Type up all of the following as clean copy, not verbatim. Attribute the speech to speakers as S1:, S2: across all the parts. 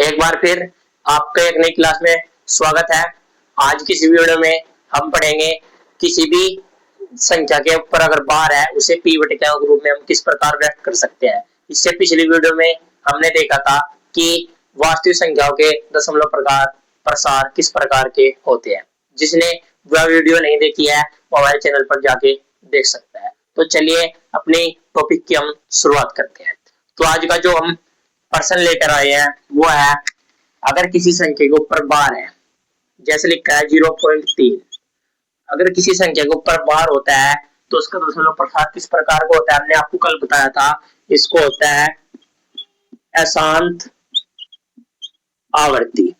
S1: एक बार फिर आपका एक नई क्लास में स्वागत है। आज की इस वीडियो में हम पढ़ेंगे किसी भी संख्या के ऊपर अगर बार है उसे p बटे क्या के रूप में हम किस प्रकार व्यक्त कर सकते हैं। इससे पिछली वीडियो में हमने देखा था कि वास्तविक संख्याओं के दशमलव प्रकार प्रसार किस प्रकार के होते हैं। जिसने वह वीडियो नहीं देखी है वो हमारे चैनल पर जाके देख सकता है। तो चलिए अपने टॉपिक की हम शुरुआत करते हैं। तो आज का जो हम प्रश्न लेकर आए हैं वो है, अगर किसी संख्या के ऊपर बार है, जैसे लिखा है 0.3, अगर किसी संख्या के ऊपर बार होता है तो उसका दशमलव प्रसार किस प्रकार का होता है। हमने आपको कल बताया था, इसको होता है अशांत आवर्ती,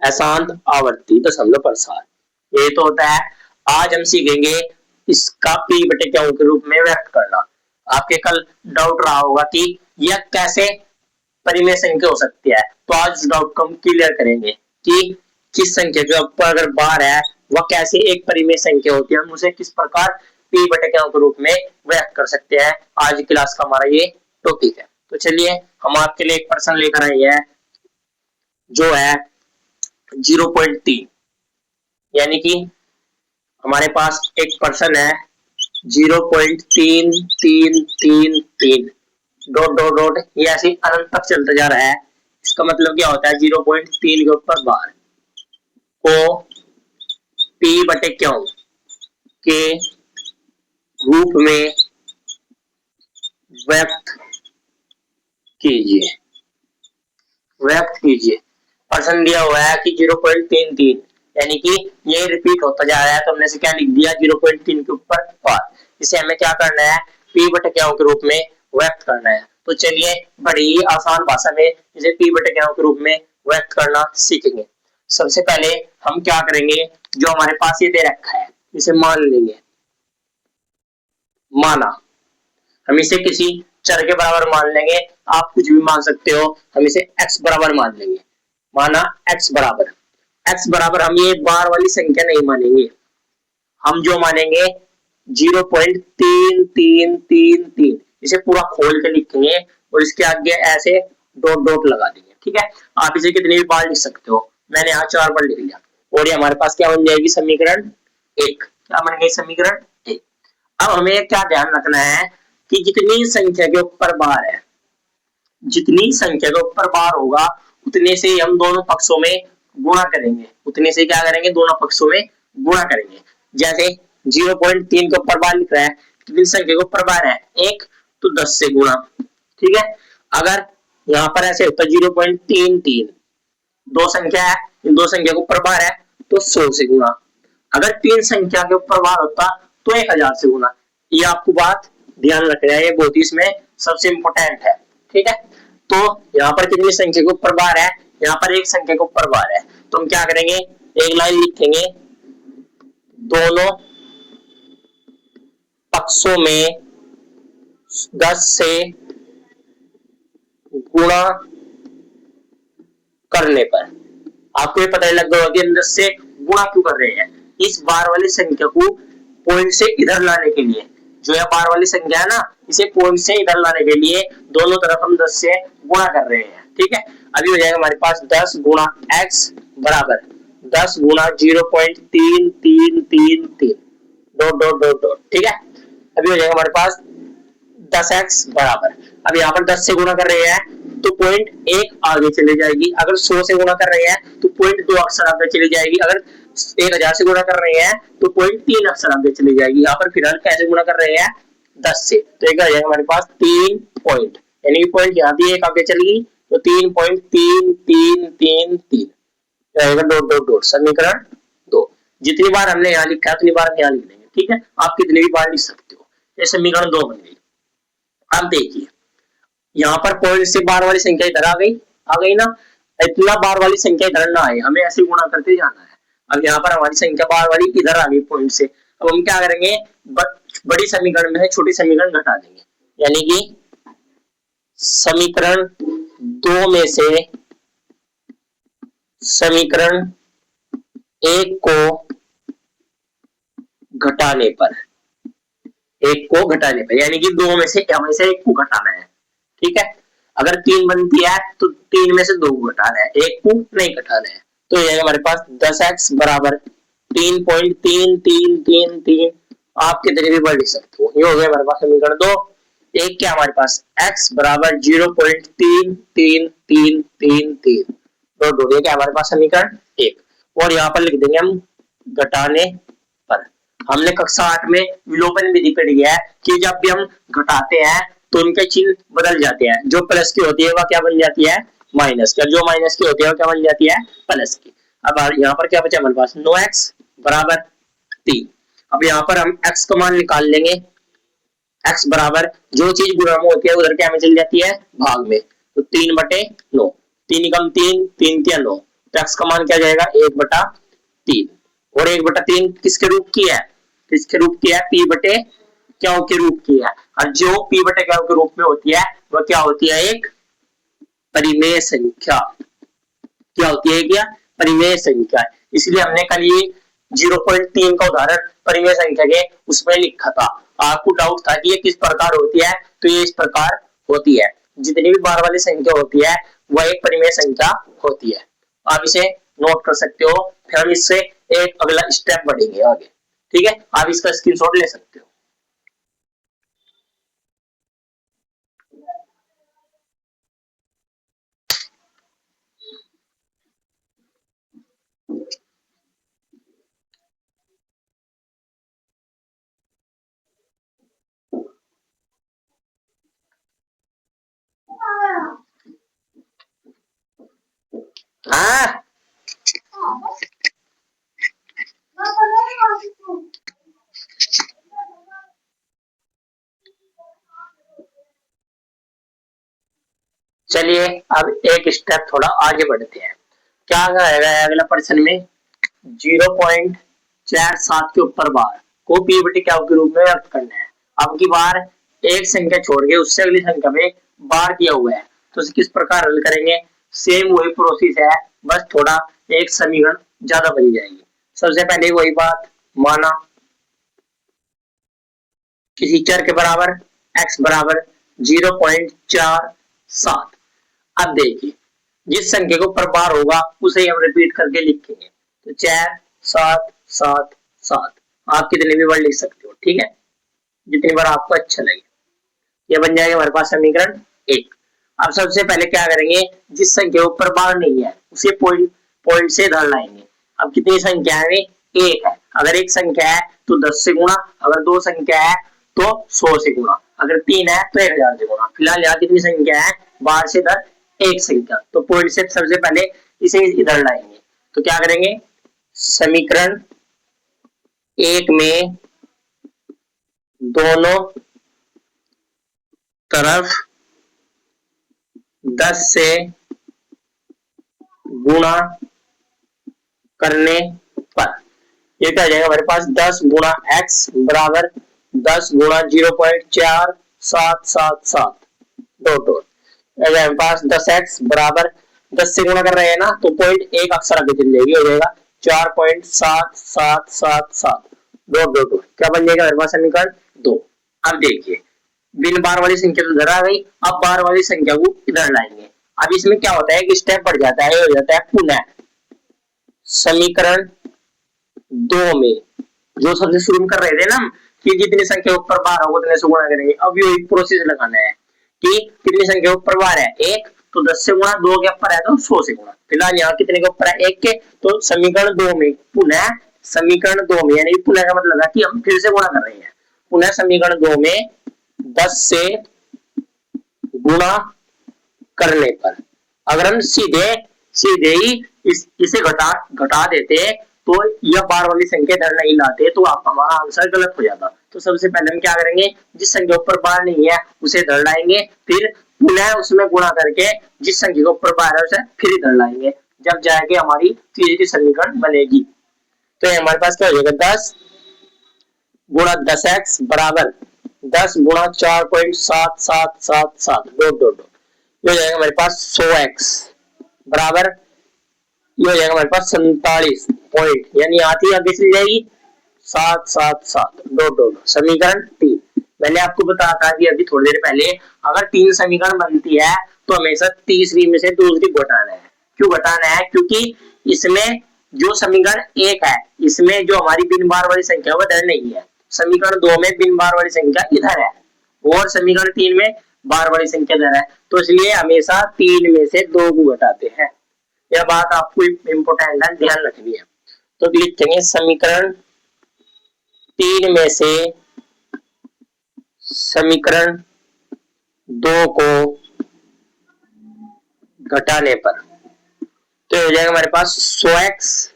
S1: अशांत आवर्ती दशमलव प्रसार, ये तो होता है। आज हम सीखेंगे इसका p बटे क्या के रूप में व्यक्त करना। आपके कल डाउट रहा होगा कि यह कैसे परिमेय संख्या हो सकती है, तो आज उस डाउट को हम क्लियर करेंगे कि किस संख्या के ऊपर अगर बार है वह कैसे एक परिमेय संख्या होती है, हम उसे किस प्रकार p बटे क्या के रूप में व्यक्त कर सकते हैं। आज की क्लास का हमारा ये टॉपिक है। तो चलिए हम आपके लिए एक प्रश्न लेकर आए हैं जो है 0.3, यानी कि हमारे पास एक प्रश्न है 0.3333 डॉट डॉट डॉट, ये ऐसे अनंत तक चलता जा रहा है। इसका मतलब क्या होता है, 0.3 के ऊपर बार को p बटे क्यों के रूप में व्यक्त कीजिए, व्यक्त कीजिए। प्रश्न दिया हुआ है कि 0.33, यानी कि ये रिपीट होता जा रहा है, तो हमने से क्या लिख दिया 0.3 के ऊपर बार। इसे हमें क्या करना है, p बटे क्या के रूप में व्यक्त करना है। तो चलिए बड़ी आसान भाषा में इसे p बटे क्या के रूप में व्यक्त करना सीखेंगे। सबसे पहले हम क्या करेंगे, जो हमारे पास ये दे रखा है इसे मान लेंगे। माना, हम इसे किसी चर के बराबर मान लेंगे, आप कुछ भी मान सकते हो। हम इसे x बराबर मान लेंगे। माना x बराबर हम ये बार वाली संख्या नहीं मानेंगे, हम जो मानेंगे 0.3333, इसे पूरा खोल के लिखेंगे और इसके आगे ऐसे डॉट डॉट लगा देंगे। ठीक है, आप इसे कितने भी बार लिख सकते हो, मैंने यहाँ 4 बार लिख लिया और ये हमारे पास क्या बन जाएगी, समीकरण 1। क्या बन गई, समीकरण 1। अब हमें क्या ध्यान रखना है कि जितनी संख्या के ऊपर बार है, जितनी संख्या के ऊपर बार होगा उतने से हम दोनों पक्षों में गुणा करेंगे, उतने से क्या करेंगे, दोनों पक्षों में गुणा करेंगे। जैसे 0.3 के ऊपर बार लिख रहा है, कितनी संख्या के ऊपर बार है, 1, तो 10 से गुणा। ठीक है, अगर यहाँ पर ऐसे होता 0.33, दो संख्या है, इन दो संख्या के ऊपर बार है तो 100 से गुणा। अगर 3 संख्या के ऊपर बार होता तो 1000 से गुणा। ये आपको बात ध्यान रखना है, ये बहुत ही इसमें सबसे इंपॉर्टेंट है। ठीक है, तो यहाँ पर कितनी संख्या के ऊपर बार है, यहाँ पर एक संख्या के ऊपर बार है, तो हम क्या करेंगे, एक लाइन लिखेंगे, दोनों पक्षों में 10 से गुणा करने पर। आपको ये पता लग गया कि 10 से गुणा क्यों कर रहे हैं, इस बार वाली संख्या को पॉइंट से इधर लाने के लिए। जो यह बार वाली संख्या है ना, इसे पॉइंट से इधर लाने के लिए दोनों तरफ हम 10 से गुणा कर रहे हैं। ठीक है, अभी हो जाएगा हमारे पास 10 गुणा x बराबर 10 गुणा 0.3333 डॉट डॉट डॉट डॉट। ठीक है, अभी हो जाएगा हमारे पास 10x बराबर, अब यहाँ पर 10 से गुणा कर रहे हैं तो पॉइंट 1 आगे चले जाएगी। अगर 100 से गुणा कर रहे हैं तो पॉइंट 2 अक्षर आगे चली जाएगी। अगर 1000 से गुणा कर रहे हैं तो पॉइंट 3 अक्षर आगे चली जाएगी। यहाँ पर फिलहाल कैसे गुणा कर रहे हैं, 10 से, तो एक आ जाएगा हमारे पास 3 पॉइंट, यानी कि पॉइंट यहाँ भी एक आगे चलेगी तो 3.3333 रहेगा डॉट डॉट डॉट, समीकरण 2। जितनी बार हमने यहाँ लिखा है उतनी बार हम यहाँ लिख देंगे। ठीक है, आप कितनी भी बार लिख सकते हो। ये समीकरण 2 बन गई। अब देखिए यहाँ पर पॉइंट से बार वाली संख्या इधर आ गई ना, इतना बार वाली संख्या इधर ना आए, हमें ऐसे गुणा करते जाना है। अब यहाँ पर हमारी संख्या बार वाली इधर आ गई पॉइंट से, अब हम क्या करेंगे, बड़ी समीकरण में से छोटी समीकरण घटा देंगे, यानी कि समीकरण 2 में से समीकरण 1 को घटाने पर, यानी कि 2 में से हमेशा 1 को घटाना है। ठीक है, अगर 3 बनती है तो 3 में से 2 घटाना है, 1 को नहीं घटाना है। तो ये हमारे पास 10x बराबर 3.3333। आप कितने भी बढ़ लिख सकते हो। ये हो गया हमारे पास समीकरण 2। एक क्या हमारे पास x बराबर 0.3333 डॉट हो गया क्या हमारे पास समीकरण 1। और यहाँ पर लिख देंगे हम घटाने पर। हमने कक्षा 8 में विलोपन विधि पढ़ी है कि जब भी हम घटाते हैं तो उनके चिन्ह बदल जाते हैं। जो प्लस की होती है वह क्या बन जाती है, माइनस की। जो माइनस की होती है वह क्या बन जाती है, प्लस की। अब यहाँ पर क्या बचा हमारे पास 9x बराबर 3। अब यहाँ पर हम x का मान निकाल लेंगे। x बराबर जो चीज गुणा में होती है उधर क्या में चली जाती है, भाग में। तो 3/9, 3 कम 3, 3 तिया 9। तो x का मान क्या जाएगा 1/3। और 1/3 किसके रूप की है, किसके रूप की है, p बटे क्यों के रूप की है। और जो p बटे क्यों के रूप में होती है वह क्या होती है, एक परिमेय संख्या। क्या होती है, क्या परिमेय संख्या। इसलिए हमने कल ये 0.3 का उदाहरण परिमेय संख्या के उसमें लिखा था। आपको डाउट था कि ये किस प्रकार होती है, तो ये इस प्रकार होती है। जितनी भी बार वाली संख्या होती है वह एक परिमेय संख्या होती है। आप इसे नोट कर सकते हो। फिर हम इससे एक अगला स्टेप बढ़ेंगे आगे। ठीक है, आप इसका स्क्रीनशॉट ले सकते हो। हाँ चलिए अब एक स्टेप थोड़ा आगे बढ़ते हैं। क्या रहेगा अगला प्रश्न में, 0.47 के ऊपर बार को p बटे क्या के रूप में व्यक्त करना है। अब की बार एक संख्या छोड़ के उससे अगली संख्या में बार किया हुआ है, तो इसे किस प्रकार हल करेंगे। सेम वही प्रोसेस है, बस थोड़ा एक समीकरण ज्यादा बन जाएगी। सबसे पहले वही बात, माना किसी चर के बराबर x बराबर 0.47। अब देखिए जिस संख्या के ऊपर बार होगा उसे हम रिपीट करके लिखेंगे। तो 4 7 7 7। आप कितने भी वर्ड लिख सकते हो, ठीक है, जितनी बार आपको अच्छा लगे। ये बन जाएगा हमारे पास समीकरण 1। अब सबसे पहले क्या करेंगे, जिस संख्या के ऊपर बार नहीं है उसे पॉइंट पॉइंट से धर लाएंगे। अब कितनी संख्या है, एक है। अगर एक संख्या है तो 10 से गुणा, अगर दो संख्या है तो 100 से गुणा, अगर 3 है तो 1000 से गुणा। फिलहाल यहाँ कितनी संख्या है, बार से धर एक संख्या, तो पॉइंट से सबसे पहले इसे इधर लाएंगे। तो क्या करेंगे, समीकरण 1 में दोनों तरफ 10 से गुणा करने पर ये क्या जाएगा हमारे पास, 10 गुणा x बराबर 10 गुणा 0.4777 डॉट हमारे पास 10x बराबर 10 से गुणा कर रहे हैं ना, तो पॉइंट एक अक्षर आगे चल जाएगी, हो जाएगा 4.7777 डॉट डॉट। क्या बन जाएगा हमारे पास समीकरण 2। अब देखिए बिन बार वाली संख्या तो इधर आ गई, अब बार वाली संख्या को इधर लाएंगे। अब इसमें क्या होता है कि स्टेप बढ़ जाता है, हो जाता है पुनः समीकरण 2 में जो सबसे शुरू में कर रहे थे ना कि जितनी संख्या ऊपर बार होगा उतने से गुणा करेंगे। अब ये प्रोसेस लगाना है कि कितनी संख्या ऊपर बार है, एक, तो 10 से गुणा, दो के ऊपर है तो 100 से गुणा। फिलहाल यहाँ कितने के ऊपर है, एक के, तो समीकरण 2 में पुनः समीकरण 2 में, यानी पुनः का मतलब है कि हम फिर से गुणा कर रहे हैं। पुनः समीकरण 2 में 10 से गुणा करने पर अगर हम सीधे सीधे ही इसे घटा देते तो यह बार वाली संख्या इधर नहीं लाते तो आप हमारा आंसर गलत हो जाता। तो सबसे पहले हम क्या करेंगे, जिस संख्या ऊपर बार नहीं है उसे इधर लाएंगे, फिर पुनः उसमें गुणा करके जिस संख्या के ऊपर बार है उसे फिर इधर लाएंगे, जब जाके हमारी तीसरी समीकरण बनेगी। तो हमारे पास क्या हो जाएगा, 10 गुणा 10x बराबर 10 गुणा 4.7777 डॉट डॉट। ये हो जाएगा हमारे पास 100x बराबर, ये हो जाएगा हमारे पास 47 पॉइंट, यानी आती आगे चली जाएगी 777 डॉट डॉट। समीकरण 3 मैंने आपको बताया था कि अभी थोड़ी देर पहले, अगर 3 समीकरण बनती है तो हमेशा तीसरी में से दूसरी घटाना है। क्यों घटाना है? क्योंकि इसमें जो समीकरण 1 है, इसमें जो हमारी बिन बार वाली संख्या वो इधर नहीं है। समीकरण 2 में बिन बार वाली संख्या इधर है और समीकरण 3 में बार वाली संख्या इधर है, तो इसलिए हमेशा 3 में से 2 को घटाते हैं। यह बात आपको इम्पोर्टेंट है, ध्यान रखनी है। तो लिखेंगे समीकरण 3 में से समीकरण 2 को घटाने पर तो हो जाएगा हमारे पास 100x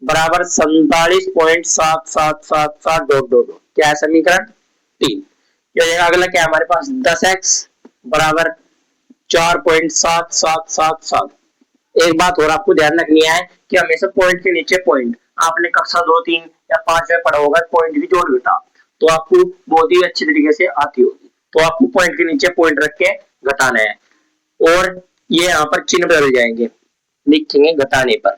S1: बराबर 47.7777 क्या है? समीकरण 3। ये हो जाएगा। अगला क्या है हमारे पास? 10x बराबर 4.7777। एक बात और आपको ध्यान रखनी है कि हमेशा पॉइंट के नीचे पॉइंट, आपने कक्षा 2, 3 या 5 में पढ़ा होगा पॉइंट की जोड़ घटा, तो आपको बहुत ही अच्छी तरीके से आती होगी। तो आपको पॉइंट के नीचे पॉइंट रख के घटाना है और ये यहाँ पर चिन्ह बदल जाएंगे, लिखेंगे घटाने पर।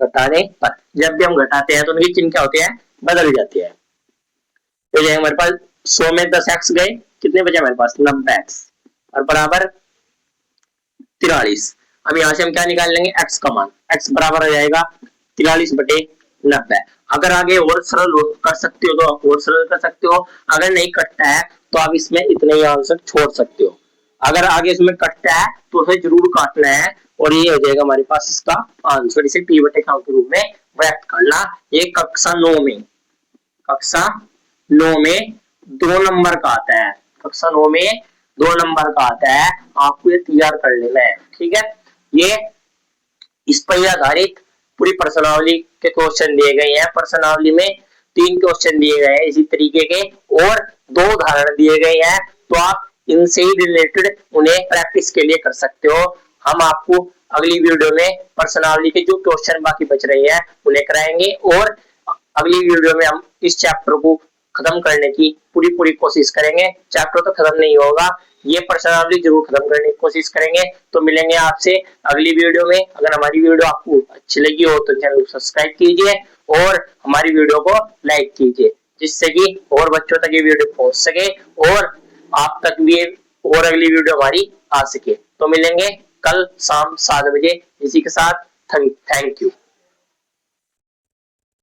S1: घटाने पर जब भी हम घटाते हैं तो उनके चिन्ह क्या होते हैं? बदल जाते हैं। तो ये हमारे पास 100 में 10x गए, कितने बचे हमारे पास? 90x और बराबर 43। अब यहाँ से हम क्या निकाल लेंगे? x का मान। x बराबर हो जाएगा 43/90। अगर आगे और सरल कर सकते हो तो आप और सरल कर सकते हो, अगर नहीं कटता है तो आप इसमें इतने ही आंसर छोड़ सकते हो। अगर आगे इसमें कटता है तो उसे जरूर काटना है और ये हो जाएगा हमारे पास इसका आंसर। इसे p/q के रूप में व्यक्त करना। ये कक्षा 9 में 2 नंबर का आता है। कक्षा 9 में 2 नंबर का आता है, आपको ये तैयार कर लेना है, ठीक है। ये इस पर आधारित पूरी प्रश्नावली के क्वेश्चन दिए गए हैं। प्रश्नावली में 3 क्वेश्चन दिए गए हैं इसी तरीके के और 2 उदाहरण दिए गए हैं, तो आप इनसे ही रिलेटेड उन्हें प्रैक्टिस के लिए कर सकते हो। हम आपको अगली वीडियो में प्रश्नावली के जो क्वेश्चन बाकी बच रहे हैं उन्हें कराएंगे और अगली वीडियो में हम इस चैप्टर को खत्म करने की पूरी कोशिश करेंगे। चैप्टर तो खत्म नहीं होगा, ये प्रश्नावली जरूर खत्म करने की कोशिश करेंगे। तो मिलेंगे आपसे अगली वीडियो में। अगर हमारी वीडियो आपको अच्छी लगी हो तो चैनल को सब्सक्राइब कीजिए और हमारी वीडियो को लाइक कीजिए, जिससे कि और बच्चों तक ये वीडियो पहुंच सके और आप तक भी और अगली वीडियो हमारी आ सके। तो मिलेंगे कल शाम 7 बजे इसी के साथ। Thank you.